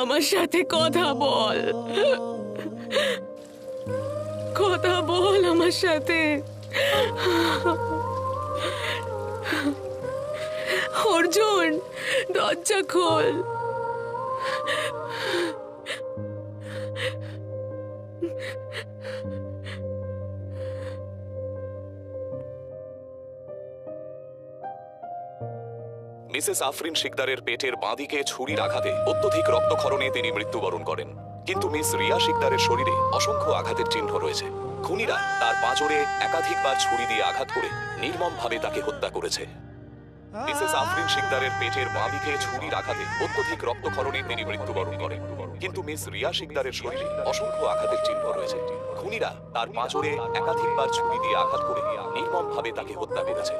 আমার সাথে কথা বল, কথা বল আমার সাথে। অর্জুন, দরজা খোল। মিসেস আফরিন শিকদারের পেটের বাঁদিকে ছুরির আঘাতে অত্যধিক রক্তক্ষরণে তিনি মৃত্যুবরণ করেন, কিন্তু মিস রিয়া শিকদারের শরীরে অসংখ্য আঘাতের চিহ্ন রয়েছে। খুনিরা তার পাঁজরে একাধিকবার ছুরি দিয়ে আঘাত করে নির্মমভাবে তাকে হত্যা করেছে। মিসেস আফরিন শিকদারের পেটের বাঁদিকে ছুরির আঘাতে অত্যধিক রক্তক্ষরণে তিনি মৃত্যুবরণ করেন, কিন্তু মিস রিয়া শিকদারের শরীরে অসংখ্য আঘাতের চিহ্ন রয়েছে। খুনিরা তার পাঁজরে একাধিকবার ছুরি দিয়ে আঘাত করে নির্মমভাবে তাকে হত্যা করেছে।